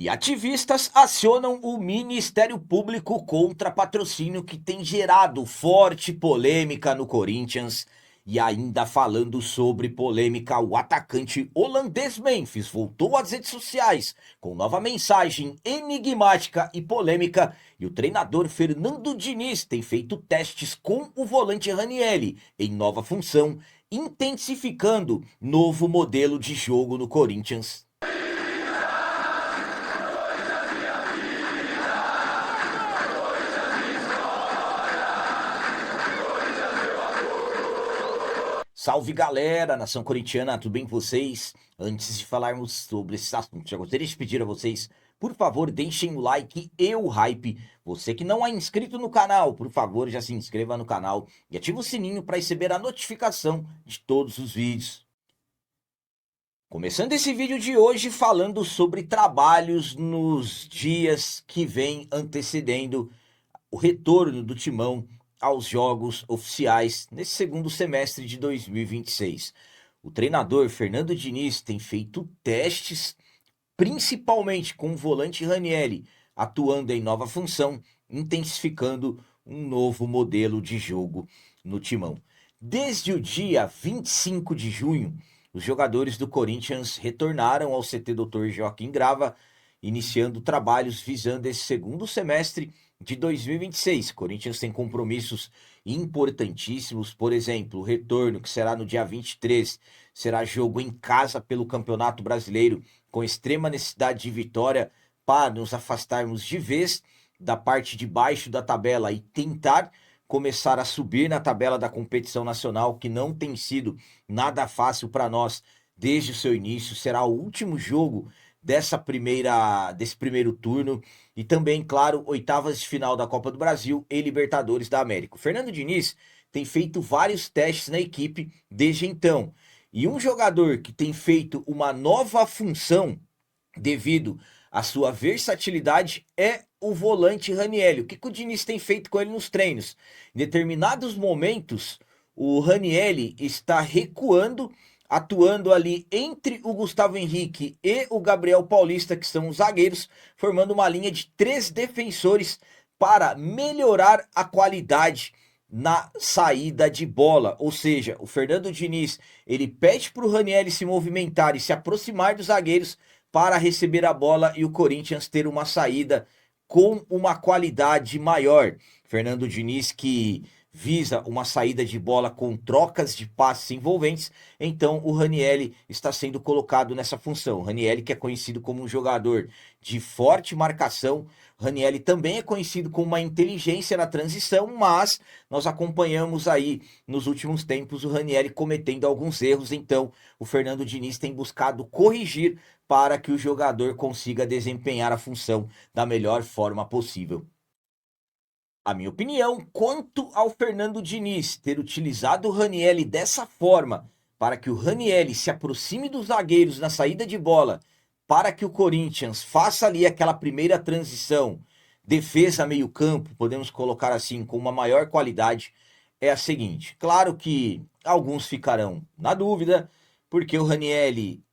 E ativistas acionam o Ministério Público contra patrocínio que tem gerado forte polêmica no Corinthians. E ainda falando sobre polêmica, o atacante holandês Memphis voltou às redes sociais com nova mensagem enigmática e polêmica. E o treinador Fernando Diniz tem feito testes com o volante Ranieri em nova função, intensificando novo modelo de jogo no Corinthians. Salve galera, nação corintiana, tudo bem com vocês? Antes de falarmos sobre esse assunto, já gostaria de pedir a vocês, por favor, deixem o like e o hype. Você que não é inscrito no canal, por favor, já se inscreva no canal e ative o sininho para receber a notificação de todos os vídeos. Começando esse vídeo de hoje falando sobre trabalhos nos dias que vem antecedendo o retorno do Timão aos jogos oficiais nesse segundo semestre de 2026. O treinador Fernando Diniz tem feito testes, principalmente com o volante Ranieri, atuando em nova função, intensificando um novo modelo de jogo no Timão. Desde o dia 25 de junho, os jogadores do Corinthians retornaram ao CT Dr. Joaquim Grava, iniciando trabalhos visando esse segundo semestre de 2026. Corinthians tem compromissos importantíssimos, por exemplo, o retorno, que será no dia 23, será jogo em casa pelo Campeonato Brasileiro, com extrema necessidade de vitória para nos afastarmos de vez da parte de baixo da tabela e tentar começar a subir na tabela da competição nacional, que não tem sido nada fácil para nós desde o seu início. Será o último jogo desse primeiro turno e também, claro, oitavas de final da Copa do Brasil e Libertadores da América. O Fernando Diniz tem feito vários testes na equipe desde então. E um jogador que tem feito uma nova função devido à sua versatilidade é o volante Ranieri. O que o Diniz tem feito com ele nos treinos? Em determinados momentos, o Ranieri está recuando, atuando ali entre o Gustavo Henrique e o Gabriel Paulista, que são os zagueiros, formando uma linha de 3 defensores para melhorar a qualidade na saída de bola. Ou seja, o Fernando Diniz, ele pede para o Ranieri se movimentar e se aproximar dos zagueiros para receber a bola e o Corinthians ter uma saída com uma qualidade maior. Fernando Diniz que visa uma saída de bola com trocas de passes envolventes, então o Ranieri está sendo colocado nessa função. O Ranieri, que é conhecido como um jogador de forte marcação, Ranieri também é conhecido como uma inteligência na transição, mas nós acompanhamos aí nos últimos tempos o Ranieri cometendo alguns erros, então o Fernando Diniz tem buscado corrigir para que o jogador consiga desempenhar a função da melhor forma possível. A minha opinião quanto ao Fernando Diniz ter utilizado o Ranieri dessa forma para que o Ranieri se aproxime dos zagueiros na saída de bola, para que o Corinthians faça ali aquela primeira transição, defesa meio campo, podemos colocar assim, com uma maior qualidade, é a seguinte. Claro que alguns ficarão na dúvida, porque o Ranieri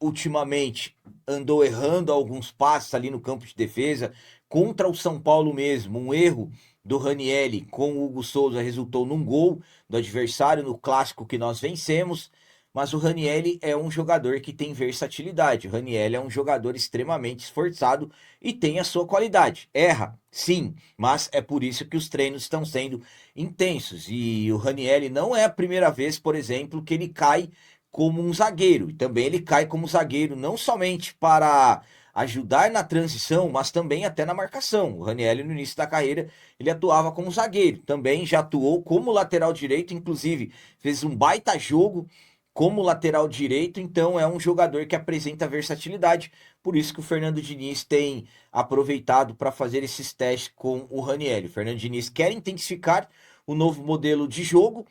ultimamente andou errando alguns passes ali no campo de defesa, contra o São Paulo mesmo, um erro do Ranieri com o Hugo Souza resultou num gol do adversário no clássico que nós vencemos, mas o Ranieri é um jogador que tem versatilidade, o Ranieri é um jogador extremamente esforçado e tem a sua qualidade, erra, sim, mas é por isso que os treinos estão sendo intensos, e o Ranieri não é a primeira vez, por exemplo, que ele cai como um zagueiro, e também ele cai como zagueiro não somente para ajudar na transição, mas também até na marcação. O Ranieri no início da carreira, ele atuava como zagueiro, também já atuou como lateral direito, inclusive fez um baita jogo como lateral direito, então é um jogador que apresenta versatilidade, por isso que o Fernando Diniz tem aproveitado para fazer esses testes com o Ranieri. O Fernando Diniz quer intensificar o novo modelo de jogo,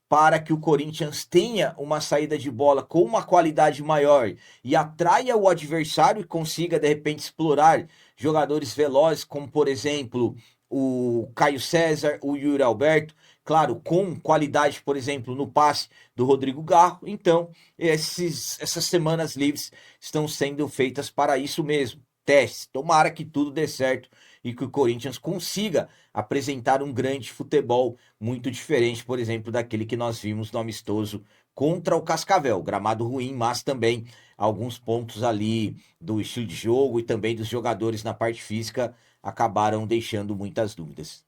para que o Corinthians tenha uma saída de bola com uma qualidade maior e atraia o adversário e consiga, de repente, explorar jogadores velozes, como, por exemplo, o Caio César, o Yuri Alberto, claro, com qualidade, por exemplo, no passe do Rodrigo Garro. Então, essas semanas livres estão sendo feitas para isso mesmo. Testes. Tomara que tudo dê certo e que o Corinthians consiga apresentar um grande futebol muito diferente, por exemplo, daquele que nós vimos no amistoso contra o Cascavel. Gramado ruim, mas também alguns pontos ali do estilo de jogo e também dos jogadores na parte física acabaram deixando muitas dúvidas.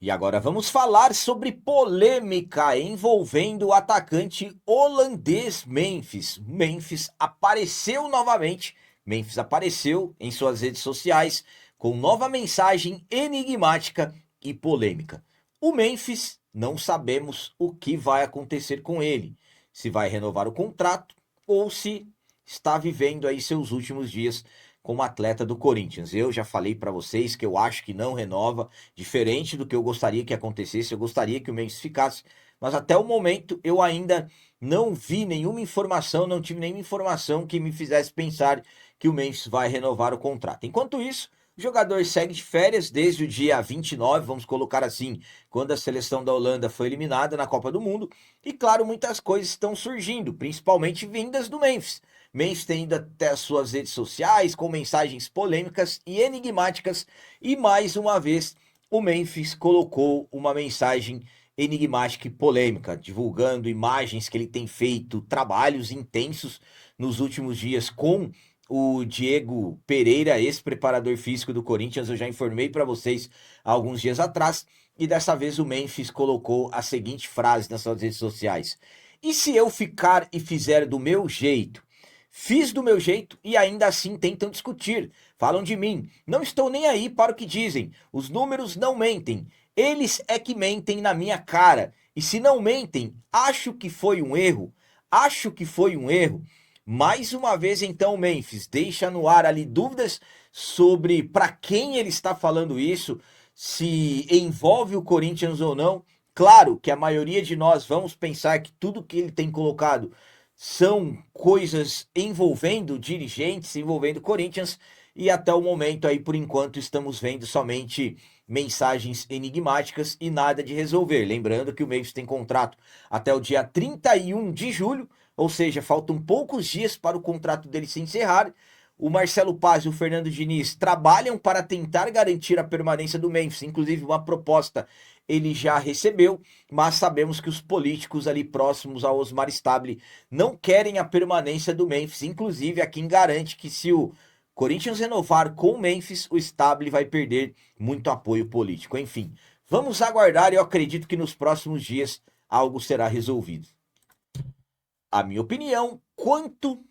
E agora vamos falar sobre polêmica envolvendo o atacante holandês Memphis. Memphis apareceu novamente. Memphis apareceu em suas redes sociais com nova mensagem enigmática e polêmica. O Memphis, não sabemos o que vai acontecer com ele. Se vai renovar o contrato ou se está vivendo aí seus últimos dias como atleta do Corinthians. Eu já falei para vocês que eu acho que não renova, diferente do que eu gostaria que acontecesse. Eu gostaria que o Memphis ficasse, mas até o momento eu ainda não vi nenhuma informação, não tive nenhuma informação que me fizesse pensar que o Memphis vai renovar o contrato. Enquanto isso, o jogador segue de férias desde o dia 29, vamos colocar assim, quando a seleção da Holanda foi eliminada na Copa do Mundo. E claro, muitas coisas estão surgindo, principalmente vindas do Memphis. Memphis tem ido até as suas redes sociais com mensagens polêmicas e enigmáticas. E mais uma vez, o Memphis colocou uma mensagem enigmática e polêmica, divulgando imagens que ele tem feito, trabalhos intensos nos últimos dias com o Diego Pereira, ex-preparador físico do Corinthians. Eu já informei para vocês há alguns dias atrás. E dessa vez o Memphis colocou a seguinte frase nas suas redes sociais: e se eu ficar e fizer do meu jeito? Fiz do meu jeito e ainda assim tentam discutir. Falam de mim. Não estou nem aí para o que dizem. Os números não mentem. Eles é que mentem na minha cara. E se não mentem, acho que foi um erro. Acho que foi um erro. Mais uma vez, então, Memphis deixa no ar ali dúvidas sobre para quem ele está falando isso, se envolve o Corinthians ou não. Claro que a maioria de nós vamos pensar que tudo que ele tem colocado são coisas envolvendo dirigentes, envolvendo Corinthians, e até o momento aí, por enquanto, estamos vendo somente mensagens enigmáticas e nada de resolver. Lembrando que o Memphis tem contrato até o dia 31 de julho, ou seja, faltam poucos dias para o contrato dele se encerrar. O Marcelo Paz e o Fernando Diniz trabalham para tentar garantir a permanência do Memphis, inclusive uma proposta ele já recebeu, mas sabemos que os políticos ali próximos ao Osmar Stable não querem a permanência do Memphis. Inclusive, há quem garante que se o Corinthians renovar com o Memphis, o Stable vai perder muito apoio político. Enfim, vamos aguardar e eu acredito que nos próximos dias algo será resolvido. A minha opinião quanto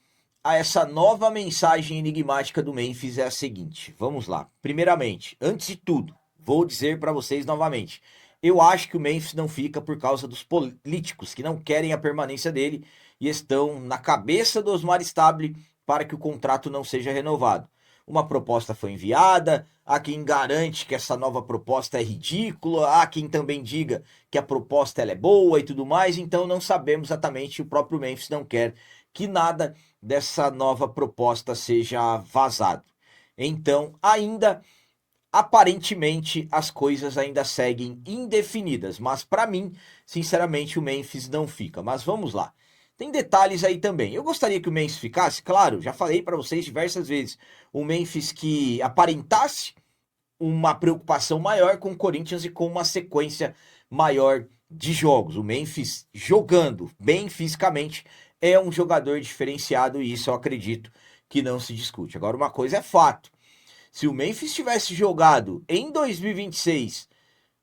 a essa nova mensagem enigmática do Memphis é a seguinte. Vamos lá. Primeiramente, antes de tudo, vou dizer para vocês novamente. Eu acho que o Memphis não fica por causa dos políticos que não querem a permanência dele e estão na cabeça do Osmar Stable para que o contrato não seja renovado. Uma proposta foi enviada, há quem garante que essa nova proposta é ridícula, há quem também diga que a proposta ela é boa e tudo mais, então não sabemos exatamente, o próprio Memphis não quer que nada dessa nova proposta seja vazado. Então, ainda aparentemente as coisas ainda seguem indefinidas, mas para mim, sinceramente, o Memphis não fica. Mas vamos lá. Tem detalhes aí também. Eu gostaria que o Memphis ficasse, claro, já falei para vocês diversas vezes, o Memphis que aparentasse uma preocupação maior com o Corinthians e com uma sequência maior de jogos. O Memphis jogando bem fisicamente é um jogador diferenciado e isso eu acredito que não se discute. Agora, uma coisa é fato. Se o Memphis tivesse jogado em 2026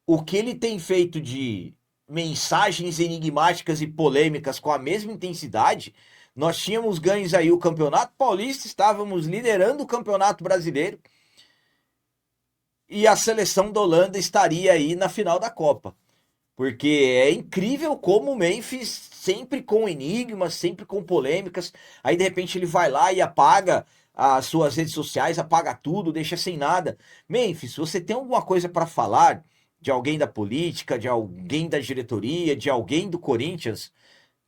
o que ele tem feito de mensagens enigmáticas e polêmicas com a mesma intensidade, nós tínhamos ganhos aí o Campeonato Paulista, estávamos liderando o Campeonato Brasileiro e a seleção da Holanda estaria aí na final da Copa. Porque é incrível como o Memphis, sempre com enigmas, sempre com polêmicas, aí de repente ele vai lá e apaga as suas redes sociais, apaga tudo, deixa sem nada. Memphis, você tem alguma coisa para falar de alguém da política, de alguém da diretoria, de alguém do Corinthians?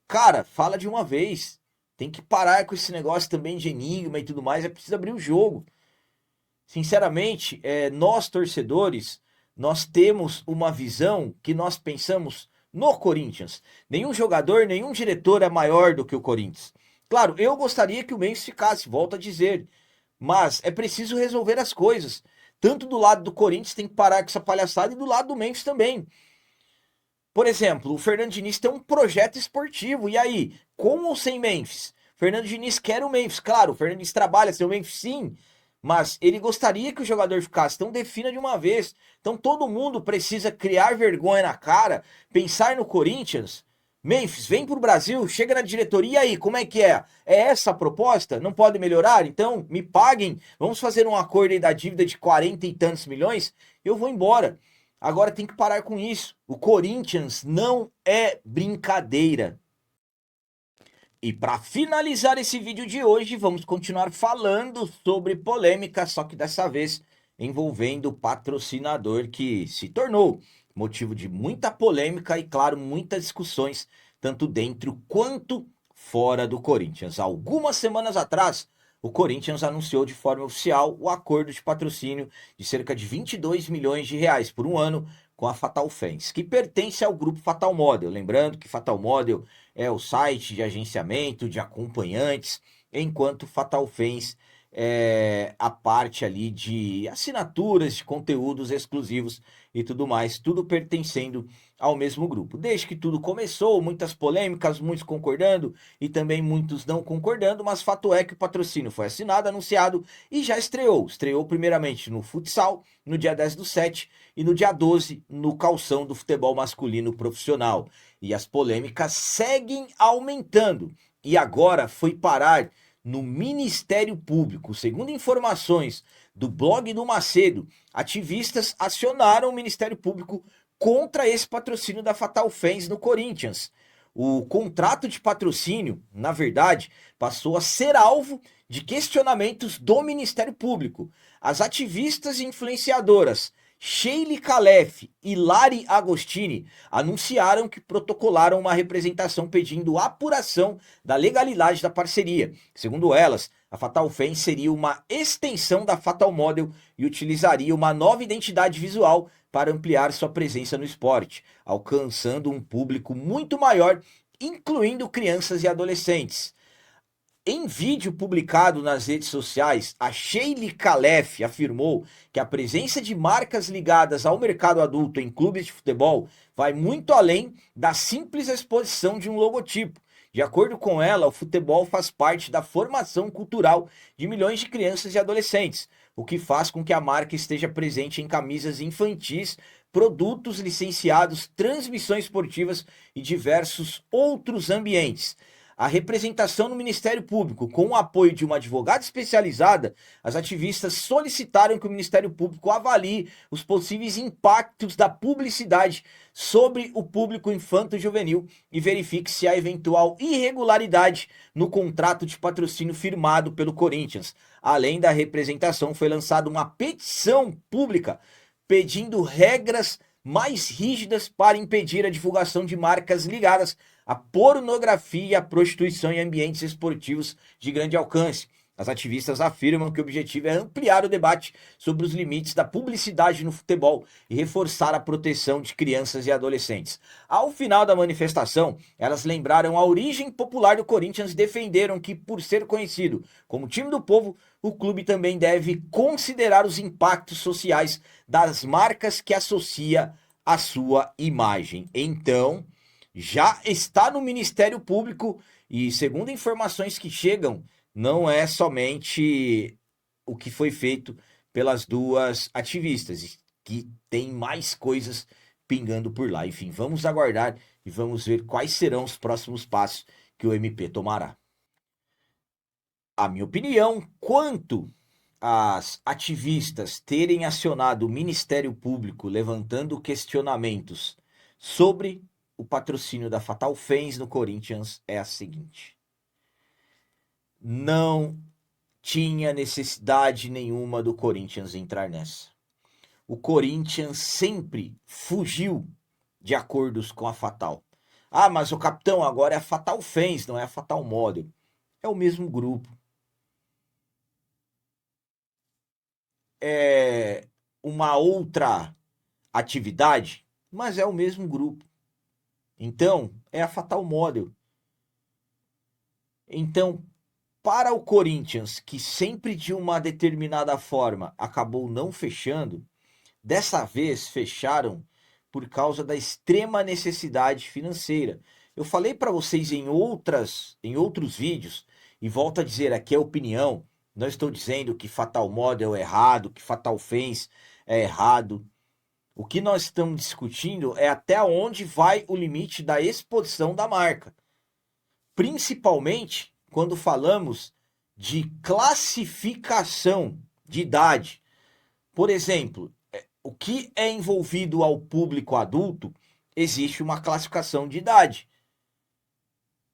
Cara, fala de uma vez. Tem que parar com esse negócio também de enigma e tudo mais, é preciso abrir o jogo. Sinceramente, nós torcedores nós temos uma visão que nós pensamos no Corinthians. Nenhum jogador, nenhum diretor é maior do que o Corinthians. Claro, eu gostaria que o Memphis ficasse, volto a dizer, mas é preciso resolver as coisas. Tanto do lado do Corinthians tem que parar com essa palhaçada e do lado do Memphis também. Por exemplo, o Fernando Diniz tem um projeto esportivo. E aí, com ou sem Memphis? Fernando Diniz quer o Memphis. Claro, o Fernando Diniz trabalha sem o Memphis, sim. Mas ele gostaria que o jogador ficasse. Então defina de uma vez. Então todo mundo precisa criar vergonha na cara, pensar no Corinthians. Memphis, vem pro Brasil, chega na diretoria. E aí, como é que é? É essa a proposta? Não pode melhorar? Então me paguem. Vamos fazer um acordo aí da dívida de 40 e tantos milhões. Eu vou embora. Agora tem que parar com isso. O Corinthians não é brincadeira. E para finalizar esse vídeo de hoje, vamos continuar falando sobre polêmica, só que dessa vez envolvendo o patrocinador que se tornou motivo de muita polêmica e, claro, muitas discussões, tanto dentro quanto fora do Corinthians. Algumas semanas atrás, o Corinthians anunciou de forma oficial o acordo de patrocínio de cerca de 22 milhões de reais por um ano com a Fatal Fans, que pertence ao grupo Fatal Model. Lembrando que Fatal Model é o site de agenciamento de acompanhantes, enquanto Fatal Fans é a parte ali de assinaturas de conteúdos exclusivos e tudo mais, tudo pertencendo ao mesmo grupo. Desde que tudo começou, muitas polêmicas, muitos concordando e também muitos não concordando, mas fato é que o patrocínio foi assinado, anunciado e já estreou. Estreou primeiramente no futsal, no dia 10/7 e no dia 12 no calção do futebol masculino profissional. E as polêmicas seguem aumentando. E agora foi parar no Ministério Público. Segundo informações do blog do Macedo, ativistas acionaram o Ministério Público contra esse patrocínio da Fatal Fans no Corinthians. O contrato de patrocínio, na verdade, passou a ser alvo de questionamentos do Ministério Público. As ativistas e influenciadoras Sheila Calef e Lari Agostini anunciaram que protocolaram uma representação pedindo apuração da legalidade da parceria. Segundo elas, a Fatal Fans seria uma extensão da Fatal Model e utilizaria uma nova identidade visual para ampliar sua presença no esporte, alcançando um público muito maior, incluindo crianças e adolescentes. Em vídeo publicado nas redes sociais, a Sheila Calef afirmou que a presença de marcas ligadas ao mercado adulto em clubes de futebol vai muito além da simples exposição de um logotipo. De acordo com ela, o futebol faz parte da formação cultural de milhões de crianças e adolescentes, o que faz com que a marca esteja presente em camisas infantis, produtos licenciados, transmissões esportivas e diversos outros ambientes. A representação no Ministério Público, com o apoio de uma advogada especializada, as ativistas solicitaram que o Ministério Público avalie os possíveis impactos da publicidade sobre o público infanto-juvenil e verifique se há eventual irregularidade no contrato de patrocínio firmado pelo Corinthians. Além da representação, foi lançada uma petição pública pedindo regras mais rígidas para impedir a divulgação de marcas ligadas à pornografia e à prostituição em ambientes esportivos de grande alcance. As ativistas afirmam que o objetivo é ampliar o debate sobre os limites da publicidade no futebol e reforçar a proteção de crianças e adolescentes. Ao final da manifestação, elas lembraram a origem popular do Corinthians e defenderam que, por ser conhecido como time do povo, o clube também deve considerar os impactos sociais das marcas que associa à sua imagem. Então, já está no Ministério Público e, segundo informações que chegam, não é somente o que foi feito pelas duas ativistas, que tem mais coisas pingando por lá. Enfim, vamos aguardar e vamos ver quais serão os próximos passos que o MP tomará. A minha opinião, quanto às ativistas terem acionado o Ministério Público levantando questionamentos sobre o patrocínio da Fatal Fans no Corinthians, é a seguinte: não tinha necessidade nenhuma do Corinthians entrar nessa. O Corinthians sempre fugiu de acordos com a Fatal. Ah, mas o capitão agora é a Fatal Fans, não é a Fatal Model. É o mesmo grupo. É uma outra atividade, mas é o mesmo grupo. Então, é a Fatal Model. Então, para o Corinthians, que sempre de uma determinada forma acabou não fechando, dessa vez fecharam por causa da extrema necessidade financeira. Eu falei para vocês em outros vídeos, e volto a dizer, aqui é opinião, não estou dizendo que Fatal Model é errado, que Fatal Fence é errado. O que nós estamos discutindo é até onde vai o limite da exposição da marca. Principalmente quando falamos de classificação de idade. Por exemplo, o que é envolvido ao público adulto, existe uma classificação de idade.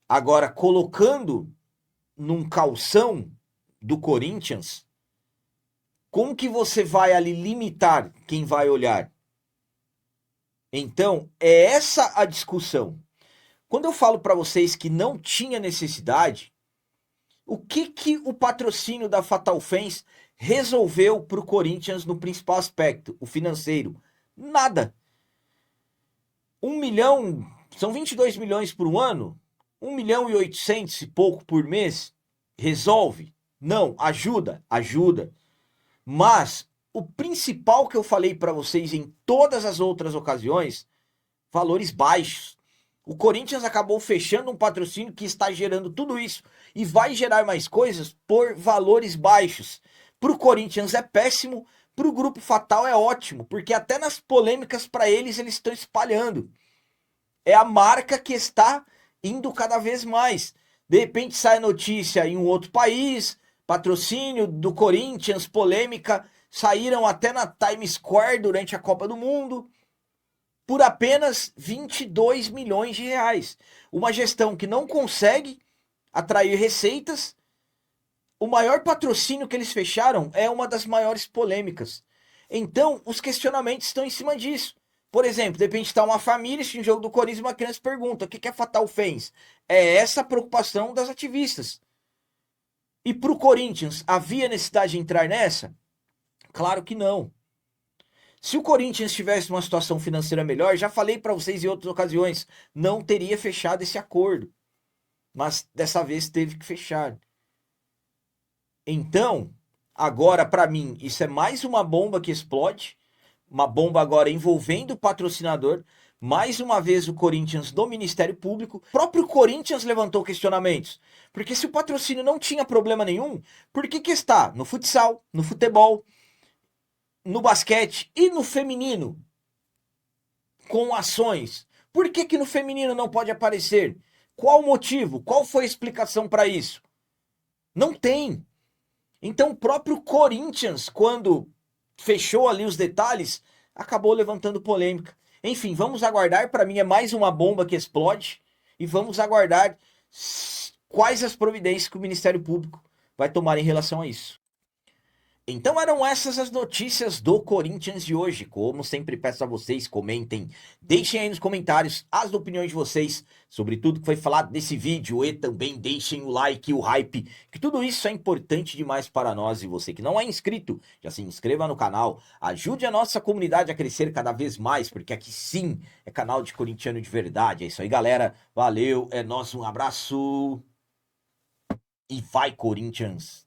Agora, colocando num calção do Corinthians, como que você vai ali limitar quem vai olhar? Então, é essa a discussão. Quando eu falo para vocês que não tinha necessidade, o que o patrocínio da Fatal Fence resolveu para o Corinthians no principal aspecto, o financeiro? Nada. 1 milhão, são 22 milhões por um ano? 1.800.000 e pouco por mês? Resolve? Não, ajuda, ajuda. Mas o principal que eu falei para vocês em todas as outras ocasiões, valores baixos. O Corinthians acabou fechando um patrocínio que está gerando tudo isso e vai gerar mais coisas por valores baixos. Para o Corinthians é péssimo, para o Grupo Fatal é ótimo, porque até nas polêmicas para eles estão espalhando. É a marca que está indo cada vez mais. De repente sai notícia em um outro país, patrocínio do Corinthians, polêmica, saíram até na Times Square durante a Copa do Mundo por apenas 22 milhões de reais. Uma gestão que não consegue atrair receitas. O maior patrocínio que eles fecharam é uma das maiores polêmicas. Então, os questionamentos estão em cima disso. Por exemplo, de repente está uma família assistindo um jogo do Corinthians e uma criança pergunta: o que a Fatal fez? É essa a preocupação das ativistas. E para o Corinthians, havia necessidade de entrar nessa? Claro que não. Se o Corinthians tivesse uma situação financeira melhor, já falei para vocês em outras ocasiões, não teria fechado esse acordo. Mas dessa vez teve que fechar. Então, agora para mim, isso é mais uma bomba que explode. Uma bomba agora envolvendo o patrocinador. Mais uma vez o Corinthians do Ministério Público. O próprio Corinthians levantou questionamentos. Porque se o patrocínio não tinha problema nenhum, por que está no futsal, no futebol, no basquete e no feminino com ações? Por que no feminino não pode aparecer? Qual o motivo? Qual foi a explicação para isso? Não tem. Então o próprio Corinthians, quando fechou ali os detalhes, acabou levantando polêmica. Enfim, vamos aguardar. Para mim é mais uma bomba que explode. E vamos aguardar quais as providências que o Ministério Público vai tomar em relação a isso. Então eram essas as notícias do Corinthians de hoje. Como sempre peço a vocês, comentem, deixem aí nos comentários as opiniões de vocês sobre tudo que foi falado nesse vídeo e também deixem o like e o hype, que tudo isso é importante demais para nós. E você que não é inscrito, já se inscreva no canal, ajude a nossa comunidade a crescer cada vez mais, porque aqui sim é canal de corintiano de verdade. É isso aí, galera. Valeu, é nóis, um abraço e vai Corinthians!